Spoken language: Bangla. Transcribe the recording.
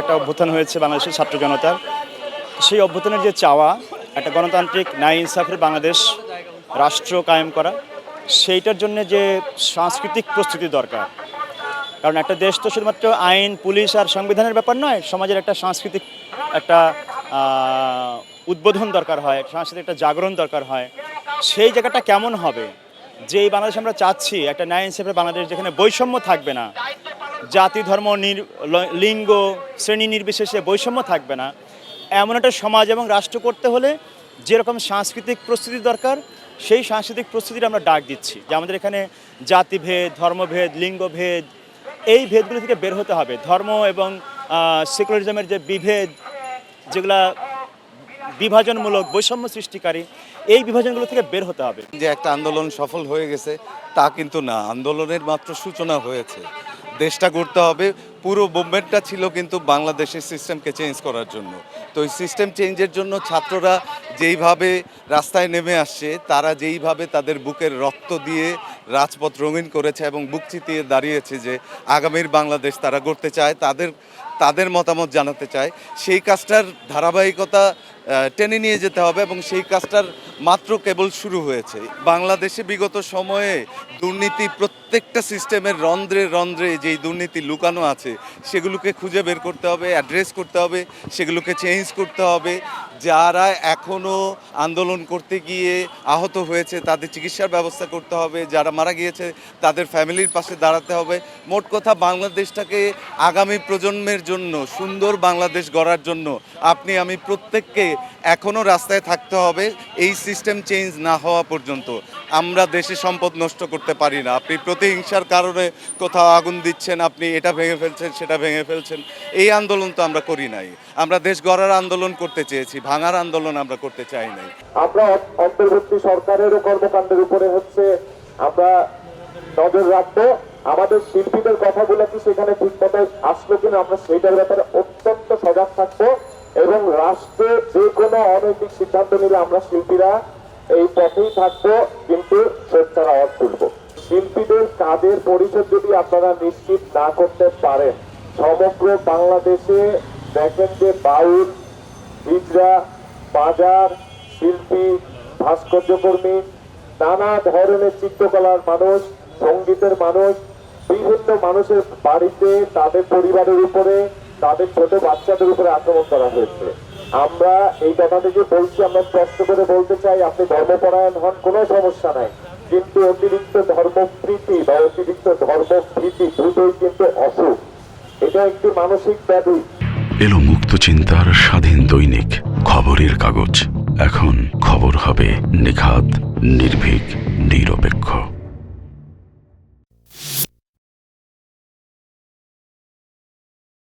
একটা অভ্যুত্থান হয়েছে বাংলাদেশের ছাত্র জনতার। সেই অভ্যুত্থানের যে চাওয়া একটা গণতান্ত্রিক ন্যায় ইনসাফের বাংলাদেশ রাষ্ট্র কায়েম করা, সেইটার জন্য যে সাংস্কৃতিক প্রস্তুতি দরকার। কারণ একটা দেশ তো শুধুমাত্র আইন, পুলিশ আর সংবিধানের ব্যাপার নয়, সমাজের একটা সাংস্কৃতিক একটা উদ্বোধন দরকার হয়, সাংস্কৃতিক একটা জাগরণ দরকার হয়। সেই জায়গাটা কেমন হবে, যে এই বাংলাদেশ আমরা চাচ্ছি একটা ন্যায় ইনসাফের বাংলাদেশ, যেখানে বৈষম্য থাকবে না, জাতি, ধর্ম, লিঙ্গ, শ্রেণী নির্বিশেষে বৈষম্য থাকবে না, এমন একটা সমাজ এবং রাষ্ট্র করতে হলে যেরকম সাংস্কৃতিক প্রস্তুতি দরকার, সেই সাংস্কৃতিক প্রস্তুতির আমরা ডাক দিচ্ছি। যে আমাদের এখানে জাতিভেদ, ধর্মভেদ, লিঙ্গভেদ, এই ভেদগুলো থেকে বের হতে হবে। ধর্ম এবং সেকুলারিজমের যে বিভেদ, যেগুলা বিভাজনমূলক, বৈষম্য সৃষ্টিকারী, এই বিভাজনগুলো থেকে বের হতে হবে। যে একটা আন্দোলন সফল হয়ে গেছে তা কিন্তু না, আন্দোলনের মাত্র সূচনা হয়েছে। দেশটা গড়তে হবে। পুরো মুভমেন্টটা ছিল কিন্তু বাংলাদেশের সিস্টেমকে চেঞ্জ করার জন্য। তো এই সিস্টেম চেঞ্জের জন্য ছাত্ররা যেইভাবে রাস্তায় নেমে আসছে, তারা যেইভাবে তাদের বুকের রক্ত দিয়ে রাজপথ রঙিন করেছে এবং বুক চিতিয়ে দাঁড়িয়েছে যে আগামীর বাংলাদেশ তারা গড়তে চায়, তাদের মতামত জানাতে চায়, সেই কাজটার ধারাবাহিকতা টেনে নিয়ে যেতে হবে এবং সেই কাজটার মাত্র কেবল শুরু হয়েছে। বাংলাদেশে বিগত সময়ে দুর্নীতি, প্রত্যেকটা সিস্টেমের রন্ধ্রে রন্ধ্রে যেই দুর্নীতি লুকানো আছে, সেগুলোকে খুঁজে বের করতে হবে, অ্যাড্রেস করতে হবে, সেগুলোকে চেঞ্জ করতে হবে। যারা এখনও আন্দোলন করতে গিয়ে আহত হয়েছে তাদের চিকিৎসার ব্যবস্থা করতে হবে, যারা মারা গিয়েছে তাদের ফ্যামিলির পাশে দাঁড়াতে হবে। মোট কথা, বাংলাদেশটাকে আগামী প্রজন্মের জন্য, সুন্দর বাংলাদেশ গড়ার জন্য আপনি আমি প্রত্যেককে এখনও রাস্তায় থাকতে হবে এই সিস্টেম চেঞ্জ না হওয়া পর্যন্ত। আমরা দেশে সম্পদ নষ্ট করতে পারি না। আপনি প্রতিহিংসার কারণে কোথাও আগুন দিচ্ছেন, আপনি এটা ভেঙে ফেলছেন, সেটা ভেঙে ফেলছেন, এই আন্দোলন তো আমরা করি নাই। আমরা দেশ গড়ার আন্দোলন করতে চেয়েছি, ভাঙার আন্দোলন আমরা করতে চাই নাই। আমরা অন্তর্বর্তী সরকারেরও কর্মকাণ্ডের উপরে আমরা নজর রাখবো। আমাদের শিল্পীদের কথাগুলো কি সেখানে ঠিকমতো আসলো কিনা, আমরা সেইটার ব্যাপারে অত্যন্ত সজাগ থাকবো এবং রাষ্ট্রে যে কোনো অনৈতিক সিদ্ধান্ত নিলে আমরা শিল্পীরা এই পথেই থাকবো, কিন্তু সোচ্চার আওয়াজ তুলবো। শিল্পীদের কাজের পরিষদ যদি আপনারা নিশ্চিত না করতে পারেন, সমগ্র বাংলাদেশে দেখেন যে বাউল, হিজড়া, বাজার শিল্পী, ভাস্কর্যকর্মী, নানা ধরনের চিত্রকলার মানুষ, সঙ্গীতের মানুষ, বিভিন্ন মানুষের বাড়িতে তাদের পরিবারের উপরে, তাদের ছোট বাচ্চাদের উপরে আক্রমণ করা হয়েছে। আমরা এই কথাটা যে বলছি, আমরা স্পষ্ট করে বলতে চাই, আপনি ধর্মপরায়ণ হন, কোনো সমস্যা নাই, কিন্তু অতিরিক্ত ধর্মপ্রীতি বা অতিরিক্ত ধর্মভীতি দুটোই কিন্তু অসুখ। এটা একটি মানসিক ব্যাধি। এলো মুক্ত চিন্তার স্বাধীন দৈনিক খবরের কাগজ। এখন খবর হবে নিখাত, নির্ভীক, নিরপেক্ষ।